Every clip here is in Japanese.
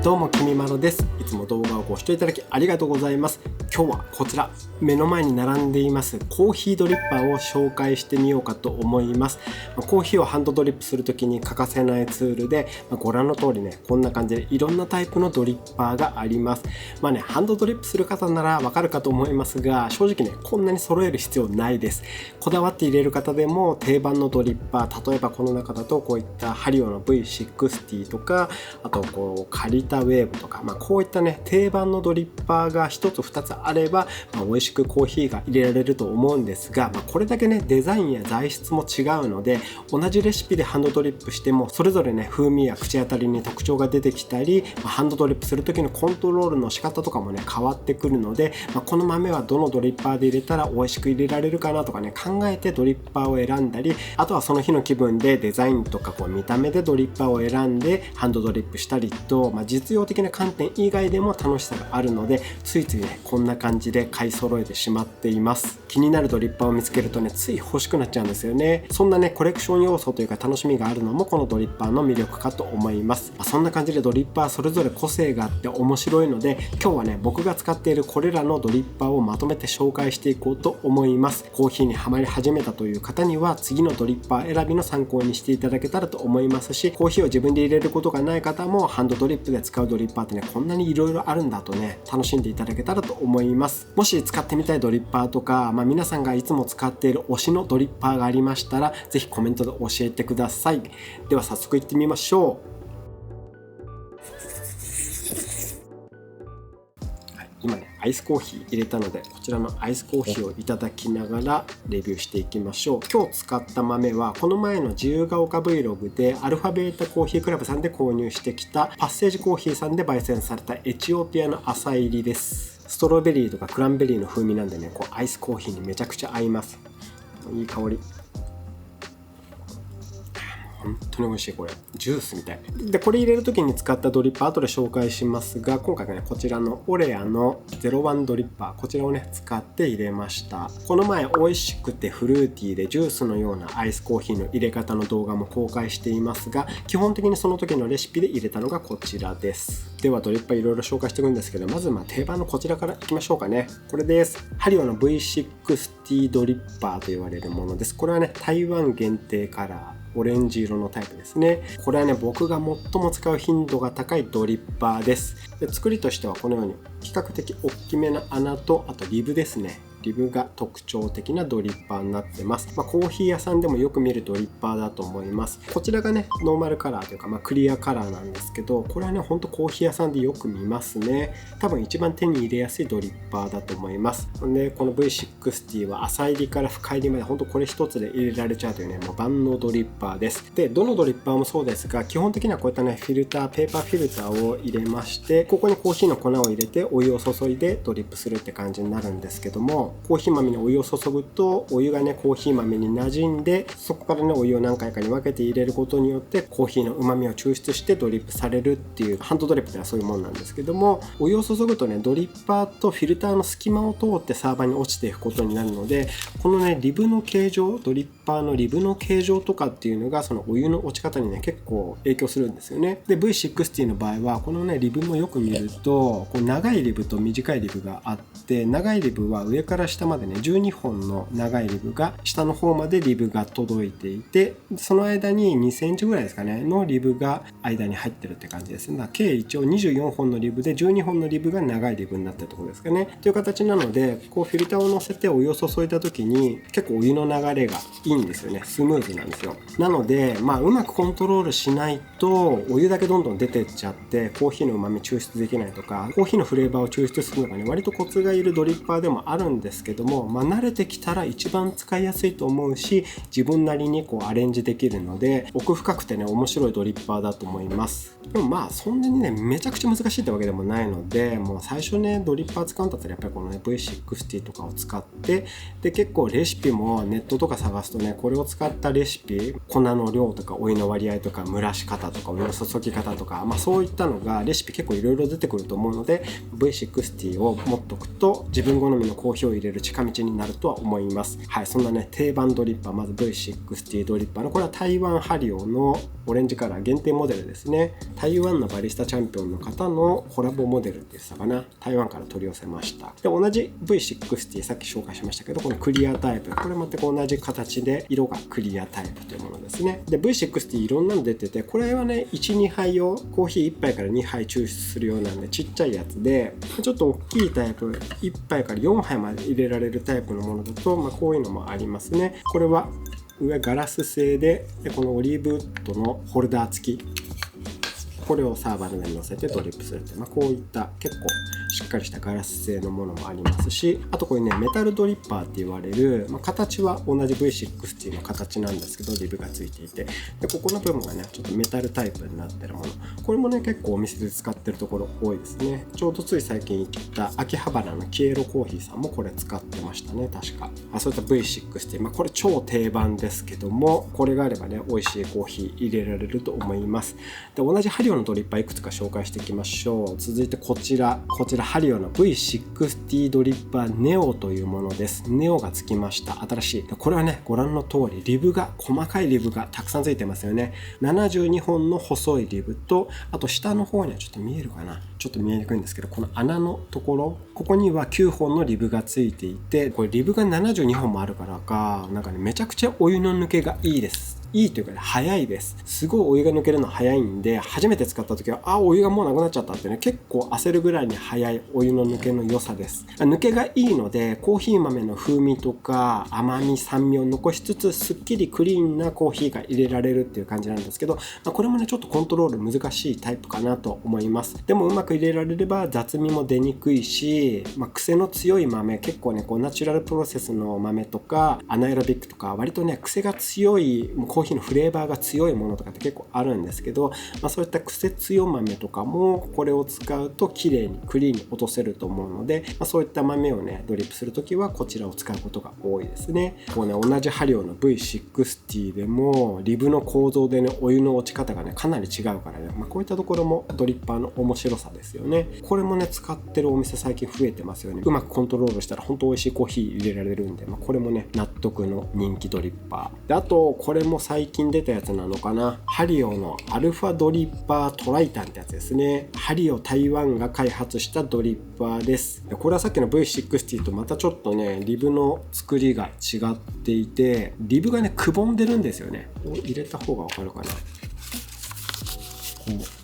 どうもきみまろです。いつも動画をご視聴いただきありがとうございます。今日はこちら目の前に並んでいますコーヒードリッパーを紹介してみようかと思います。コーヒーをハンドドリップするときに欠かせないツールで、ご覧の通りね、こんな感じでいろんなタイプのドリッパーがあります。ハンドドリップする方ならわかるかと思いますが、正直ね、こんなに揃える必要ないです。こだわって入れる方でも定番のドリッパー、例えばこの中だとこういったハリオの V60 とか、あとカリタウェーブとか、こういったね定番のドリッパーが1つ2つあれば、美味しくコーヒーが入れられると思うんですが、これだけねデザインや材質も違うので、同じレシピでハンドドリップしてもそれぞれね風味や口当たりに特徴が出てきたり、ハンドドリップする時のコントロールの仕方とかもね変わってくるので、この豆はどのドリッパーで入れたら美味しく入れられるかなとかね考えてドリッパーを選んだり、あとはその日の気分でデザインとか見た目でドリッパーを選んでハンドドリップしたりと、実用的な観点以外でも楽しさがあるので、ついついねこんな感じで買い揃えてしまっています。気になるドリッパーを見つけるとねつい欲しくなっちゃうんですよね。そんなねコレクション要素というか楽しみがあるのもこのドリッパーの魅力かと思います。そんな感じでドリッパーそれぞれ個性があって面白いので、今日はね僕が使っているこれらのドリッパーをまとめて紹介していこうと思います。コーヒーにハマり始めたという方には次のドリッパー選びの参考にしていただけたらと思いますし、コーヒーを自分で入れることがない方もハンドドリップで使うドリッパーってねこんなにいろいろあるんだとね楽しんでいただけたらと思います。もし使ってみたいドリッパーとか、皆さんがいつも使っている推しのドリッパーがありましたらぜひコメントで教えてください。では早速いってみましょう。今ねアイスコーヒー入れたので、こちらのアイスコーヒーをいただきながらレビューしていきましょう。今日使った豆はこの前の自由が丘 Vlog でアルファベータコーヒークラブさんで購入してきたパッセージコーヒーさんで焙煎されたエチオピアの朝入りです。ストロベリーとかクランベリーの風味なんでね、アイスコーヒーにめちゃくちゃ合います。いい香り。本当に美味しい。これジュースみたいで、これ入れる時に使ったドリッパー後で紹介しますが、今回はねこちらのオレアの01ドリッパー、こちらをね使って入れました。この前美味しくてフルーティーでジュースのようなアイスコーヒーの入れ方の動画も公開していますが、基本的にその時のレシピで入れたのがこちらです。ではドリッパーいろいろ紹介していくんですけど、まず定番のこちらからいきましょうかね。これです。ハリオの V60 ドリッパーと言われるものです。これはね台湾限定カラーオレンジ色のタイプですね。これはね僕が最も使う頻度が高いドリッパーです。で、作りとしてはこのように比較的大きめな穴と、あとリブですね。リブが特徴的なドリッパーになってます。コーヒー屋さんでもよく見るドリッパーだと思います。こちらがねノーマルカラーというか、クリアカラーなんですけど、これはねほんとコーヒー屋さんでよく見ますね。多分一番手に入れやすいドリッパーだと思います。でこの V60 は浅入りから深入りまでほんとこれ一つで入れられちゃうというねもう万能ドリッパーです。でどのドリッパーもそうですが、基本的にはこういったねフィルター、ペーパーフィルターを入れまして、ここにコーヒーの粉を入れてお湯を注いでドリップするって感じになるんですけども、コーヒー豆にお湯を注ぐとお湯がねコーヒー豆に馴染んで、そこからねお湯を何回かに分けて入れることによってコーヒーの旨味を抽出してドリップされるっていう、ハンドドリップではそういうもんなんですけども、お湯を注ぐとねドリッパーとフィルターの隙間を通ってサーバーに落ちていくことになるので、このねリブの形状、ドリッパーのリブの形状とかっていうのがそのお湯の落ち方にね結構影響するんですよね。で V60 の場合はこのねリブもよく見ると長いリブと短いリブがあって、長いリブは上から下までね12本の長いリブが下の方までリブが届いていて、その間に2センチぐらいですかねのリブが間に入ってるって感じです。計一応24本のリブで12本のリブが長いリブになってるところですかねという形なので、フィルターを乗せてお湯を注いだ時に結構お湯の流れがいいんですよね。スムーズなんですよ。なのでうまくコントロールしないとお湯だけどんどん出てっちゃってコーヒーの旨味抽出できないとか、コーヒーのフレーバーを抽出するのがね割とコツがいるドリッパーでもあるんですけども、慣れてきたら一番使いやすいと思うし、自分なりにアレンジできるので奥深くてね面白いドリッパーだと思います。でもそんなにねめちゃくちゃ難しいってわけでもないので、もう最初ねドリッパー使うんだったらやっぱりこのね V60 とかを使って、で結構レシピもネットとか探すとねこれを使ったレシピ、粉の量とかお湯の割合とか蒸らし方とかお湯の注ぎ方とか、そういったのがレシピ結構いろいろ出てくると思うので、 V60 を持っとくと自分好みのコーヒーを入れる近道になるとは思います。そんなね定番ドリッパー、まず V60 ドリッパーのこれは台湾ハリオのオレンジカラー限定モデルですね。台湾のバリスタチャンピオンの方のコラボモデルって言ってたかな。台湾から取り寄せました。で、同じ V60 さっき紹介しましたけど、このクリアタイプ、これ全く同じ形で色がクリアタイプというものですね。で、V60 いろんなの出てて、これはね 1,2 杯用、コーヒー1杯から2杯抽出するようなんでちっちゃいやつで、ちょっと大きいタイプ1杯から4杯まで入れられるタイプのものだと、こういうのもありますね。これは上ガラス製で、このオリーブウッドのホルダー付き、これをサーバーの上に乗せてドリップするって、こういった結構しっかりしたガラス製のものもありますし、あとこれねメタルドリッパーって言われる、形は同じ V60 の形なんですけどリブがついていて、でここの部分がねちょっとメタルタイプになってるもの、これもね結構お店で使ってるところ多いですね。ちょうどつい最近行った秋葉原のキエロコーヒーさんもこれ使ってましたね、確か。そういった V60、これ超定番ですけども、これがあればね美味しいコーヒー入れられると思います。で、同じハリオのドリッパーいくつか紹介していきましょう。続いてこちらハリオの V60 ドリッパーネオというものです。ネオがつきました。新しい。これはねご覧の通りリブが、細かいリブがたくさんついてますよね。72本の細いリブと、あと下の方にはちょっと見えるかな、ちょっと見えにくいんですけど、この穴のところ、ここには9本のリブがついていて、これリブが72本もあるからか、なんかねめちゃくちゃお湯の抜けがいいです。いいというかね、早いです。すごいお湯が抜けるの早いんで、初めて使った時はお湯がもうなくなっちゃったってね、結構焦るぐらいに早いお湯の抜けの良さです。抜けがいいのでコーヒー豆の風味とか甘み酸味を残しつつ、すっきりクリーンなコーヒーが入れられるっていう感じなんですけど、これもねちょっとコントロール難しいタイプかなと思います。でもうまく入れられれば雑味も出にくいし、癖の強い豆、結構ねこうナチュラルプロセスの豆とかアナエロビックとか割とね癖が強いコーヒーのフレーバーが強いものとかって結構あるんですけど、そういった癖強豆とかもこれを使うと綺麗にクリーンに落とせると思うので、そういった豆をねドリップするときはこちらを使うことが多いですね。こうね同じハリオの V60 でもリブの構造でねお湯の落ち方がねかなり違うからね、こういったところもドリッパーの面白さですよね。これもね使ってるお店最近増えてますよね。うまくコントロールしたら本当美味しいコーヒー入れられるんで、これもね納得の人気ドリッパーで、あとこれも最近出たやつなのかな、ハリオのアルファドリッパートライタンってやつですね。ハリオ台湾が開発したドリッパーです。これはさっきの V60 とまたちょっとねリブの作りが違っていて、リブがねくぼんでるんですよね。入れた方がわかるかな、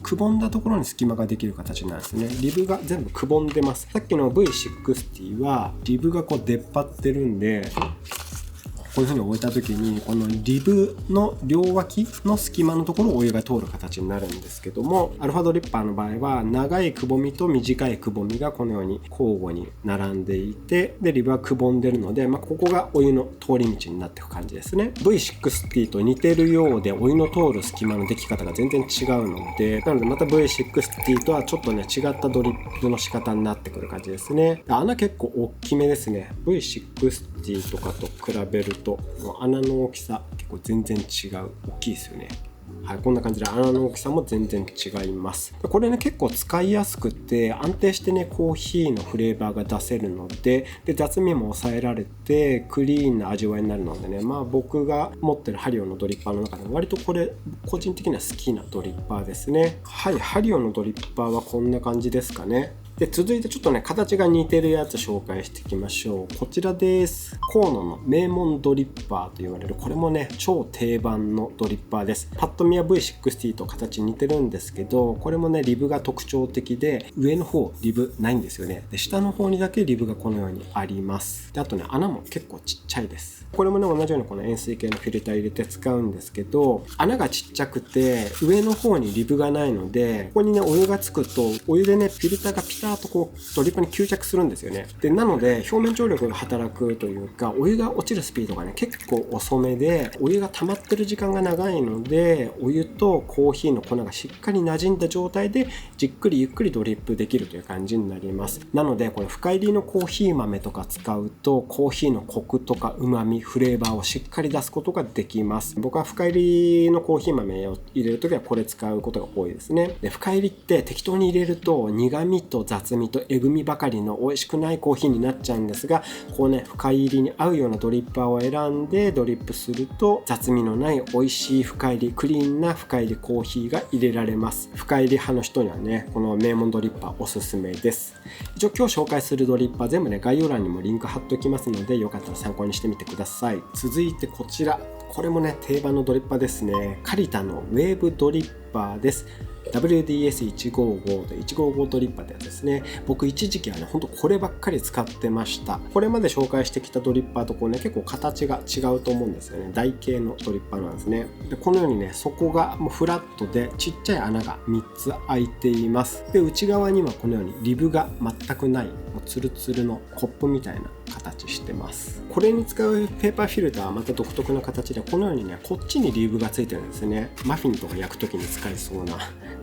くぼんだところに隙間ができる形なんですね。リブが全部くぼんでます。さっきの V60 はリブがこう出っ張ってるんで、こういう風に置いた時にこのリブの両脇の隙間のところをお湯が通る形になるんですけども、アルファドリッパーの場合は長いくぼみと短いくぼみがこのように交互に並んでいて、でリブはくぼんでるので、ここがお湯の通り道になっていく感じですね。 V60 と似てるようでお湯の通る隙間のでき方が全然違うので、なのでまた V60 とはちょっとね違ったドリップの仕方になってくる感じですね。穴結構大きめですね。 V60 とかと比べると穴の大きさ結構全然違う、大きいですよね。はい、こんな感じで穴の大きさも全然違います。これね結構使いやすくて安定してねコーヒーのフレーバーが出せるので、雑味も抑えられてクリーンな味わいになるのでね、僕が持ってるハリオのドリッパーの中で割とこれ個人的には好きなドリッパーですね。はい、ハリオのドリッパーはこんな感じですかね。で続いてちょっとね形が似てるやつ紹介していきましょう。こちらです。コーノの名門ドリッパーと言われる、これもね超定番のドリッパーです。パッと見は V60 と形似てるんですけど、これもねリブが特徴的で、上の方リブないんですよね。で下の方にだけリブがこのようにあります。であとね穴も結構ちっちゃいです。これもね同じようにこの円錐形のフィルター入れて使うんですけど、穴がちっちゃくて上の方にリブがないので、ここにねお湯がつくとお湯でねフィルターがピタッとこうドリッパーに吸着するんですよね。でなので表面張力が働くというか、お湯が落ちるスピードがね結構遅めで、お湯が溜まってる時間が長いので、お湯とコーヒーの粉がしっかり馴染んだ状態でじっくりゆっくりドリップできるという感じになります。なのでこれ深入りのコーヒー豆とか使うとコーヒーのコクとか旨味フレーバーをしっかり出すことができます。僕は深入りのコーヒー豆を入れるときはこれ使うことが多いですね。で深入りって適当に入れると苦味と雑雑味とえぐみばかりの美味しくないコーヒーになっちゃうんですが、こうね深入りに合うようなドリッパーを選んでドリップすると雑味のない美味しい深入りクリーンな深入りコーヒーが入れられます。深入り派の人にはねこの名門ドリッパーおすすめです。一応今日紹介するドリッパー全部ね概要欄にもリンク貼っておきますので、よかったら参考にしてみてください。続いてこちら、これもね定番のドリッパーですね。カリタのウェーブドリッパーです。WDS155 と155ドリッパーってやつですね。僕一時期はねほんとこればっかり使ってました。これまで紹介してきたドリッパーとこうね結構形が違うと思うんですよね。台形のドリッパーなんですね。でこのようにね底がもうフラットでちっちゃい穴が3つ開いています。で内側にはこのようにリブが全くないもうツルツルのコップみたいな形してます。これに使うペーパーフィルターはまた独特な形でこのようにねこっちにリブがついてるんですね。マフィンとか焼く時に使えそうな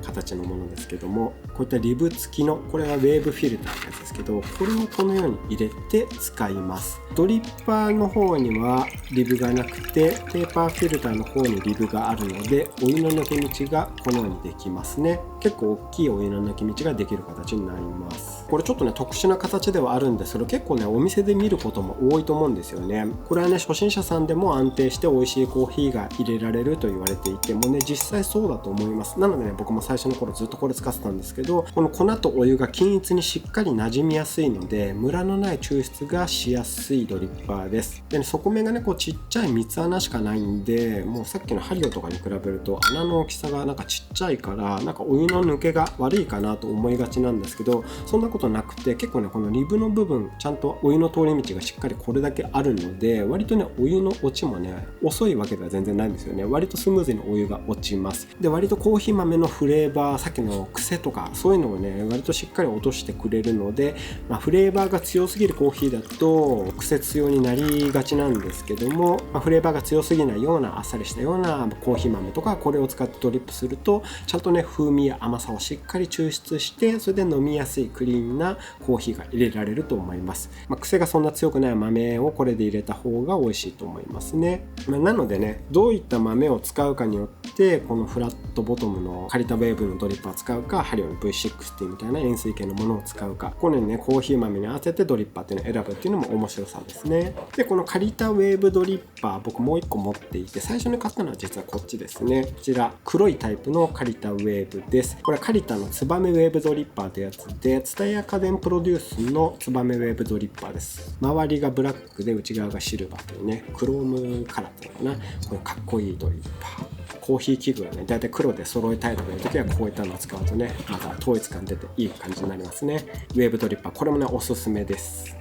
形のものですけども、こういったリブ付きのこれはウェーブフィルターってやつですけど、これをこのように入れて使います。ドリッパーの方にはリブがなくてペーパーフィルターの方にリブがあるのでお湯の抜け道がこのようにできますね。結構大きいお湯の抜け道ができる形になります。これちょっとね特殊な形ではあるんですけど、結構ねお店で見ることも多いと思うんですよね。これはね初心者さんでも安定して美味しいコーヒーが入れられると言われていてもね実際そうだと思います。なのでね僕も最初の頃ずっとこれ使ってたんですけど、この粉とお湯が均一にしっかり馴染みやすいのでムラのない抽出がしやすいドリッパーです。でね底面がねこうちっちゃい三つ穴しかないんで、もうさっきのハリオとかに比べると穴の大きさがなんかちっちゃいからなんかお湯の抜けが悪いかなと思いがちなんですけど、そんなことなくて結構ねこのリブの部分ちゃんとお湯の通り道がしっかりこれだけあるので割とねお湯の落ちもね遅いわけでは全然ないんですよね。割とスムーズにお湯が落ちます。で割とコーヒー豆のフレーバー、さっきの癖とかそういうのをね割としっかり落としてくれるので、フレーバーが強すぎるコーヒーだと癖強になりがちなんですけども、フレーバーが強すぎないようなあっさりしたようなコーヒー豆とかこれを使ってドリップするとちゃんとね風味や甘さをしっかり抽出してそれで飲みやすいクリーンなコーヒーが入れられると思います。癖がそんな強くない豆をこれで入れた方が美味しいと思いますね。なのでねどういった豆を使うかによってこのフラットボトムのカリタウェーブのドリッパーを使うかハリオの V60 みたいな塩水系のものを使うか、このようにねコーヒー豆に合わせてドリッパーっていうのを選ぶっていうのも面白さですね。でこのカリタウェーブドリッパー僕もう1個持っていて最初に買ったのは実はこっちですね。こちら黒いタイプのカリタウェーブです。これはカリタのツバメウェーブドリッパーというやつでツタヤ家電プロデュースのツバメウェーブドリッパーです。周りがブラックで内側がシルバーというねクロームカラーっていうのかな、これかっこいいドリッパー。コーヒー器具はねだいたい黒で揃えたいとかいう時はこういったのを使うとねまた統一感出ていい感じになりますね。ウェーブドリッパーこれもねおすすめです。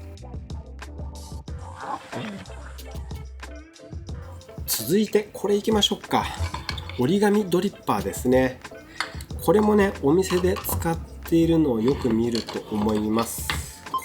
続いてこれいきましょうか。折り紙ドリッパーですね。これもねお店で使っているのをよく見ると思います。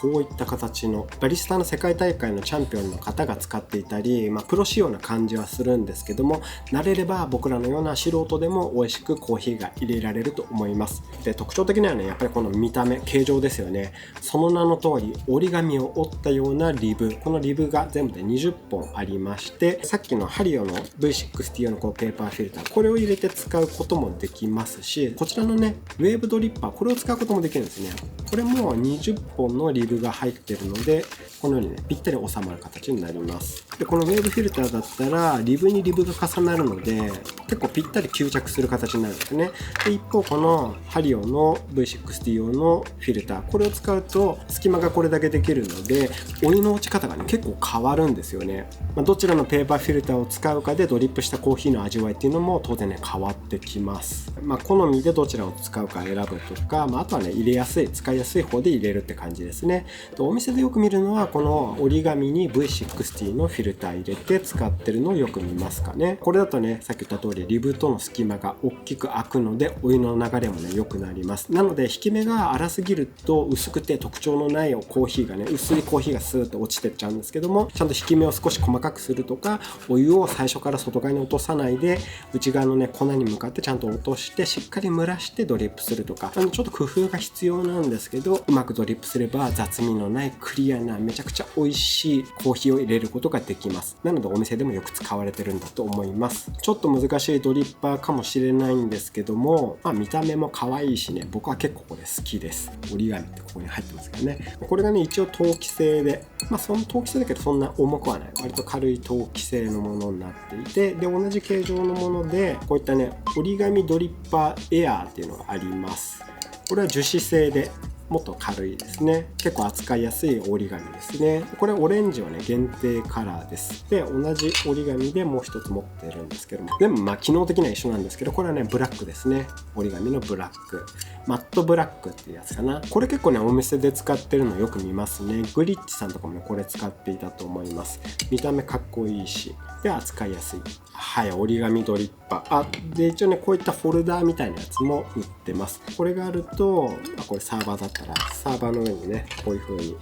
こういった形のバリスタの世界大会のチャンピオンの方が使っていたり、プロ仕様な感じはするんですけども、慣れれば僕らのような素人でも美味しくコーヒーが入れられると思います。で特徴的にはねやっぱりこの見た目形状ですよね。その名の通り折り紙を折ったようなリブ、このリブが全部で20本ありまして、さっきのハリオの V60 用のこのペーパーフィルターこれを入れて使うこともできますし、こちらのねウェーブドリッパーこれを使うこともできるんですね。これも20本のリブが入ってるのでこのようにねぴったり収まる形になります。でこのウェーブフィルターだったらリブにリブが重なるので結構ぴったり吸着する形になるんですね。で一方このハリオの V60 用のフィルターこれを使うと隙間がこれだけできるのでお湯の落ち方がね結構変わるんですよね。どちらのペーパーフィルターを使うかでドリップしたコーヒーの味わいっていうのも当然ね変わってきます。好みでどちらを使うか選ぶとか、あとはね入れやすい使いやすい方で入れるって感じですね。でお店でよく見るのはこの折り紙に V60 のフィルター入れて使ってるのをよく見ますかね。これだとねさっき言った通りリブとの隙間が大きく開くのでお湯の流れもね良くなります。なので引き目が粗すぎると薄くて特徴のないコーヒーがね薄いコーヒーがスーッと落ちてっちゃうんですけども、ちゃんと引き目を少し細かくするとかお湯を最初から外側に落とさないで内側のね粉に向かってちゃんと落としてしっかり蒸らしてドリップするとかちょっと工夫が必要なんですけど、うまくドリップすれば雑味のないクリアなめちゃくちゃ美味しいコーヒーを入れることができます。なのでお店でもよく使われてるんだと思います。ちょっと難しいドリッパーかもしれないんですけども、見た目も可愛いしね、僕は結構これ好きです。折り紙ってここに入ってますからね。これがね、一応陶器製で、その陶器製だけどそんな重くはない。割と軽い陶器製のものになっていて、で、同じ形状のもので、こういったね、折り紙ドリッパーエアーっていうのがあります。これは樹脂製で、もっと軽いですね。結構扱いやすい折り紙ですね。これオレンジはね、限定カラーです。で、同じ折り紙でもう一つ持ってるんですけども、でも機能的には一緒なんですけど、これはね、ブラックですね。折り紙のブラック。マットブラックっていうやつかな。これ結構ね、お店で使ってるのよく見ますね。グリッチさんとかもね、これ使っていたと思います。見た目かっこいいし、で、扱いやすい。はい、折り紙ドリッパー。で、一応ね、こういったフォルダーみたいなやつも売ってます。これがあると、これサーバーだったら、サーバーの上にね、こういう風に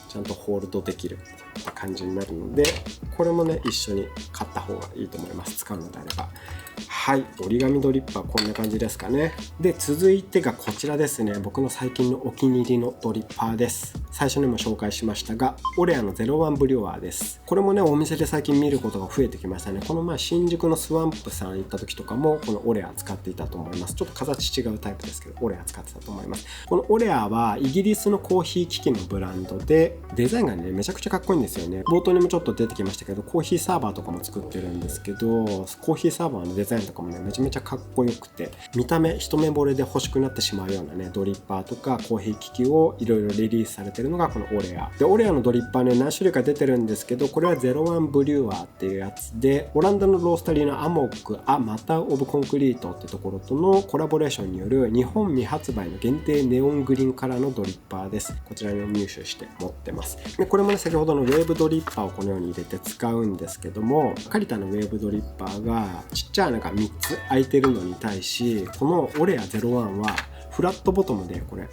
ちゃんとホールドできる感じになるので、これもね、一緒に買った方がいいと思います。使うのであれば。はい、折り紙ドリッパーこんな感じですかね。で、続いてがこちらですね。僕の最近のお気に入りのドリッパーです。最初にも紹介しましたが、オレアの01ブリュワーです。これもね、お店で最近見ることが増えてきましたね。この前新宿のスワンプさん行った時とかも、このオレア使っていたと思います。ちょっと形違うタイプですけど、オレア使ってたと思います。このオレアはイギリスのコーヒー機器のブランドで、デザインがね、めちゃくちゃかっこいいんですよね。冒頭にもちょっと出てきましたけど、コーヒーサーバーとかも作ってるんですけど、コーヒーサーバーのデザインとかもね、めちゃめちゃかっこよくて、見た目一目惚れで欲しくなってしまうようなね、ドリッパーとかコーヒー機器をいろいろリリースされてるのがこのオレアで、オレアのドリッパーね、何種類か出てるんですけど、これは01ブリュワーっていうやつで、オランダのロースタリーのアモックマターオブコンクリートってところとのコラボレーションによる日本未発売の限定ネオングリーンカラーのドリッパーです。こちらに入手して持ってます。で、これもね、先ほどのウェーブドリッパーをこのように入れて使うんですけども、カリタのウェーブドリッパーがちっちゃい穴が3つ開いてるのに対し、このオレア01はフラットボトムで、これ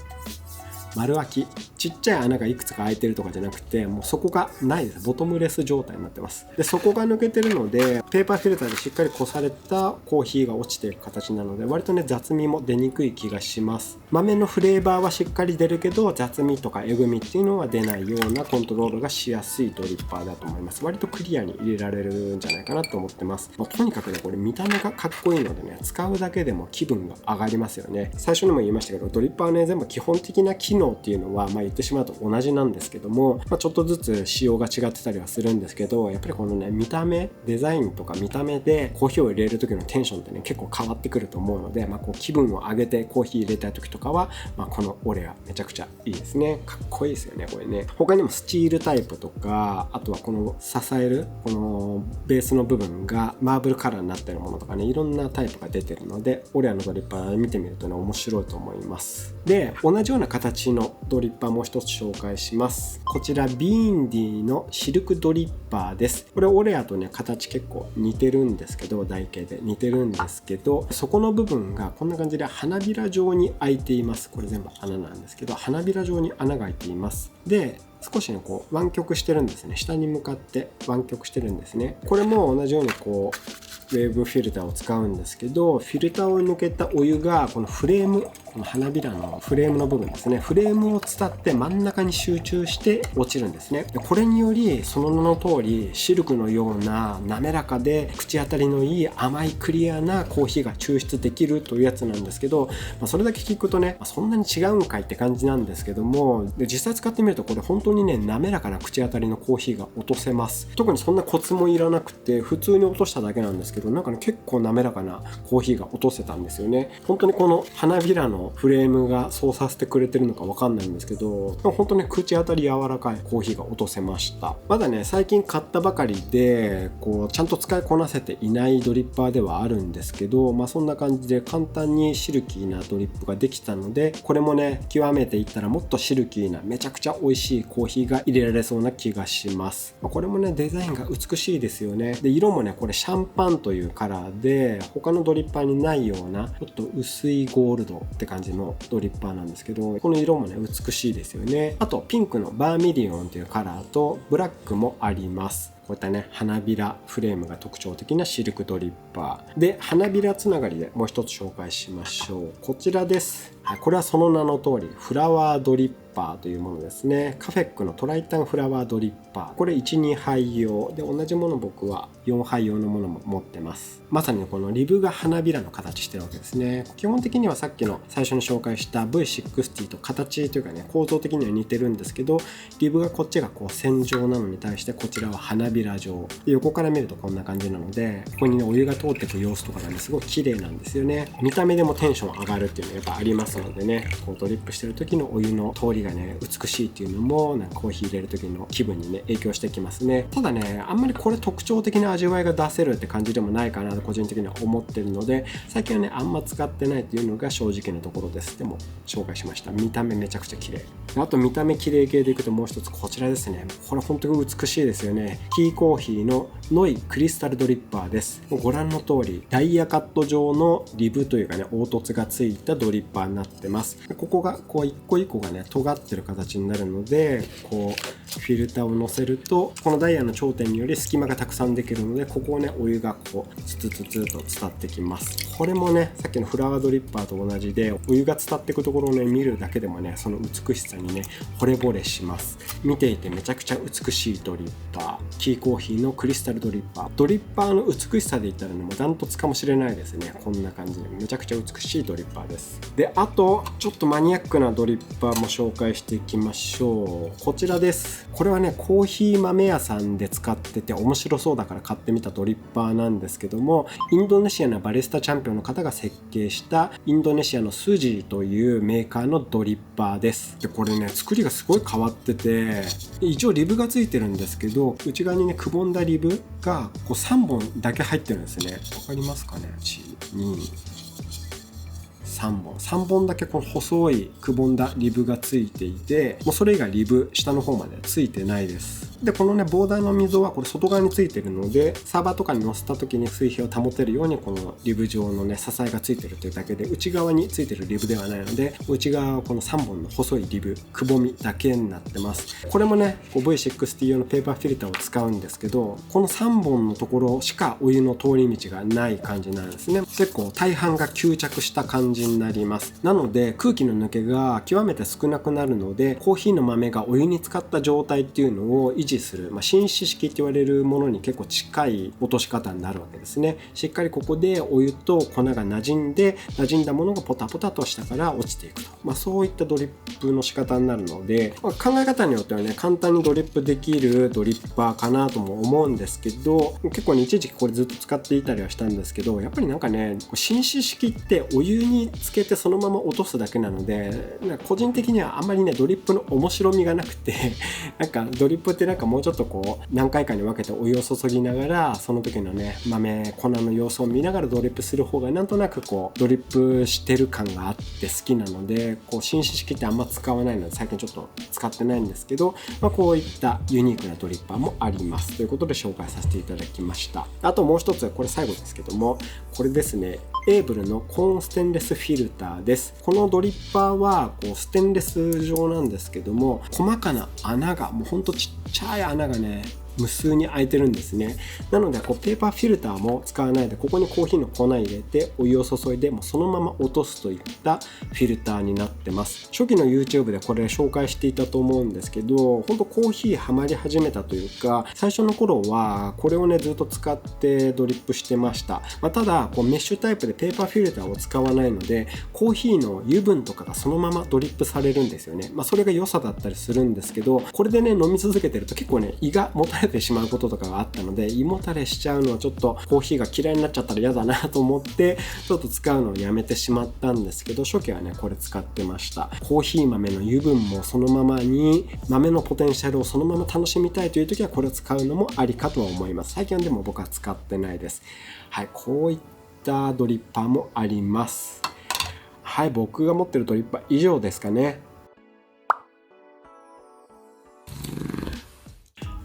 丸開き、ちっちゃい穴がいくつか開いてるとかじゃなくて、もう底がないです。ボトムレス状態になってます。で、底が抜けてるので、ペーパーフィルターでしっかりこされたコーヒーが落ちていく形なので、割とね、雑味も出にくい気がします。豆のフレーバーはしっかり出るけど、雑味とかえぐみっていうのは出ないようなコントロールがしやすいドリッパーだと思います。割とクリアに入れられるんじゃないかなと思ってます。とにかくね、これ見た目がかっこいいのでね、使うだけでも気分が上がりますよね。最初にも言いましたけど、ドリッパーね、全部基本的な機能っていうのは、言ってしまうと同じなんですけども、ちょっとずつ仕様が違ってたりはするんですけど、やっぱりこのね、見た目、デザインとか見た目でコーヒーを入れる時のテンションってね、結構変わってくると思うので、こう気分を上げてコーヒー入れたい時とかは、このオレアめちゃくちゃいいですね。かっこいいですよね、これね。他にもスチールタイプとか、あとはこの支えるこのベースの部分がマーブルカラーになってるものとかね、いろんなタイプが出てるので、オレアのドリッパー見てみるとね、面白いと思います。で、同じような形のドリッパーもう一つ紹介します。こちらビーンディのシルクドリッパーです。これオレアとね、形結構似てるんですけど、台形で似てるんですけど、そこの部分がこんな感じで花びら状に開いています。これ全部穴なんですけど、花びら状に穴が開いています。で、少しね、こう湾曲してるんですね。下に向かって湾曲してるんですね。これも同じようにこうウェーブフィルターを使うんですけど、フィルターを抜けたお湯がこのフレーム、この花びらのフレームの部分ですね、フレームを伝って真ん中に集中して落ちるんですね。でこれによりその名の通りシルクのような滑らかで口当たりのいい甘いクリアなコーヒーが抽出できるというやつなんですけど、それだけ聞くとね、そんなに違うんかいって感じなんですけども、で実際使ってみるとこれ本当にね、滑らかな口当たりのコーヒーが落とせます。特にそんなコツもいらなくて、普通に落としただけなんですけど、なんかね、結構滑らかなコーヒーが落とせたんですよね。本当にこの花びらのフレームがそうさせてくれてるのかわかんないんですけど、本当に口当たり柔らかいコーヒーが落とせました。まだね、最近買ったばかりでこうちゃんと使いこなせていないドリッパーではあるんですけど、そんな感じで簡単にシルキーなドリップができたので、これもね、極めていったらもっとシルキーなめちゃくちゃ美味しいコーヒーが入れられそうな気がします。これもね、デザインが美しいですよね。で色もね、これシャンパンというカラーで他のドリッパーにないようなちょっと薄いゴールドって感じのドリッパーなんですけど、この色もね、美しいですよね。あとピンクのバーミリオンというカラーとブラックもあります。こういったね、花びらフレームが特徴的なシルクドリッパーで、花びらつながりでもう一つ紹介しましょう。こちらです。はい、これはその名の通りフラワードリッパーというものですね。カフェックのトライタンフラワードリッパー、これ 1,2 杯用で、同じもの僕は4杯用のものも持ってます。まさにこのリブが花びらの形してるわけですね。基本的にはさっきの最初に紹介した V60 と形というかね、構造的には似てるんですけど、リブがこっちがこう線状なのに対してこちらは花びら状で、横から見るとこんな感じなので、ここにねお湯が通っていく様子とかがねすごい綺麗なんですよね。見た目でもテンション上がるっていうのがやっぱありますのでね、こうドリップしてる時のお湯の通りがね美しいっていうのもなんかコーヒー入れる時の気分にね影響してきますね。ただね、あんまりこれ特徴的な味わいが出せるって感じでもないかなと個人的には思ってるので、最近はねあんま使ってないっていうのが正直なところです。でも紹介しました。見た目めちゃくちゃ綺麗。あと見た目綺麗系でいくともう一つこちらですね。これ本当に美しいですよね。ティーコーヒーのノイクリスタルドリッパーです。ご覧の通りダイヤカット状のリブというかね凹凸がついたドリッパーになってます。ここがこう一個一個がね尖ってる形になるので、こうフィルターを乗せるとこのダイヤの頂点により隙間がたくさんできるので、ここをねお湯がこうツツツツと伝ってきます。これもねさっきのフラワードリッパーと同じで、お湯が伝っていくところをね見るだけでもねその美しさにね惚れ惚れします。見ていてめちゃくちゃ美しいドリッパー、ティーコーヒーのクリスタルドリッパー。ドリッパーの美しさで言ったらねもうダントツかもしれないですね。こんな感じでめちゃくちゃ美しいドリッパーです。で、あとちょっとマニアックなドリッパーも紹介していきましょう。こちらです。これはねコーヒー豆屋さんで使ってて面白そうだから買ってみたドリッパーなんですけども、インドネシアのバリスタチャンピオンの方が設計したインドネシアのスジーというメーカーのドリッパーです。で、これね作りがすごい変わってて、一応リブがついてるんですけど、内側にねくぼんだリブがこう3本だけ入ってるんですね。わかりますかね。1、2、3本だけこの細いくぼんだリブがついていて、もうそれ以外リブ下の方までついてないです。で、このねボーダーの溝はこれ外側についてるので、サーバーとかに乗せた時に水平を保てるようにこのリブ状のね支えがついてるというだけで、内側についてるリブではないので、内側はこの3本の細いリブくぼみだけになってます。これもねこう V60 用のペーパーフィルターを使うんですけど、この3本のところしかお湯の通り道がない感じなんですね。結構大半が吸着した感じになります。なので空気の抜けが極めて少なくなるので、コーヒーの豆がお湯に浸かった状態っていうのを維持する、浸漬式って言われるものに結構近い落とし方になるわけですね。しっかりここでお湯と粉が馴染んだものがポタポタと下から落ちていくと、そういったドリップの仕方になるので、考え方によってはね簡単にドリップできるドリッパーかなとも思うんですけど、結構ね一時期これずっと使っていたりはしたんですけど、やっぱりなんかね浸漬式ってお湯につけてそのまま落とすだけなので、個人的にはあんまりねドリップの面白みがなくてなんかドリップってなんかもうちょっとこう何回かに分けてお湯を注ぎながら、その時のね粉の様子を見ながらドリップする方がなんとなくこうドリップしてる感があって好きなので、こう浸漬式ってあんま使わないので最近ちょっと使ってないんですけど、こういったユニークなドリッパーもありますということで紹介させていただきました。あともう一つはこれ最後ですけども、これですね、エーブルのコーンステンレスフィルターです。このドリッパーはこうステンレス状なんですけども、細かな穴がもうほんとちっちゃい穴がね無数に開いてるんですね。なのでこうペーパーフィルターも使わないで、ここにコーヒーの粉入れてお湯を注いでもうそのまま落とすといったフィルターになってます。初期の YouTube でこれ紹介していたと思うんですけど、本当コーヒーハマり始めたというか、最初の頃はこれをねずっと使ってドリップしてました。ただこうメッシュタイプでペーパーフィルターを使わないので、コーヒーの油分とかがそのままドリップされるんですよね。それが良さだったりするんですけど、これでね飲み続けてると結構ね胃がもたれてしまうこととかがあったので、胃もたれしちゃうのはちょっとコーヒーが嫌いになっちゃったら嫌だなと思ってちょっと使うのをやめてしまったんですけど、初期はねこれ使ってました。コーヒー豆の油分もそのままに、豆のポテンシャルをそのまま楽しみたいという時はこれを使うのもありかとは思います。最近はでも僕は使ってないです。はい、こういったドリッパーもあります。はい、僕が持ってるドリッパー以上ですかね。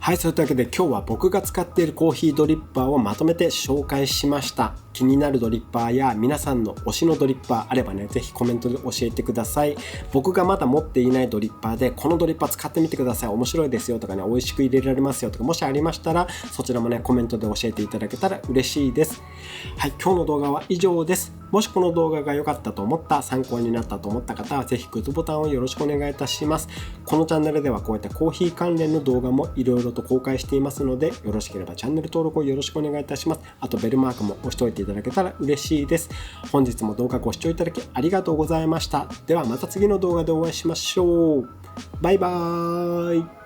はい、そういうわけで今日は僕が使っているコーヒードリッパーをまとめて紹介しました。気になるドリッパーや皆さんの推しのドリッパーあればね、ぜひコメントで教えてください。僕がまだ持っていないドリッパーでこのドリッパー使ってみてください、面白いですよとかね、美味しく入れられますよとかもしありましたら、そちらもねコメントで教えていただけたら嬉しいです。はい、今日の動画は以上です。もしこの動画が良かったと思った、参考になったと思った方はぜひグッドボタンをよろしくお願いいたします。このチャンネルではこうやってコーヒー関連の動画もいろいろと公開していますので、よろしければチャンネル登録をよろしくお願いいたします。あとベルマークも押しておいていただけたら嬉しいです。本日も動画ご視聴いただきありがとうございました。ではまた次の動画でお会いしましょう。バイバーイ。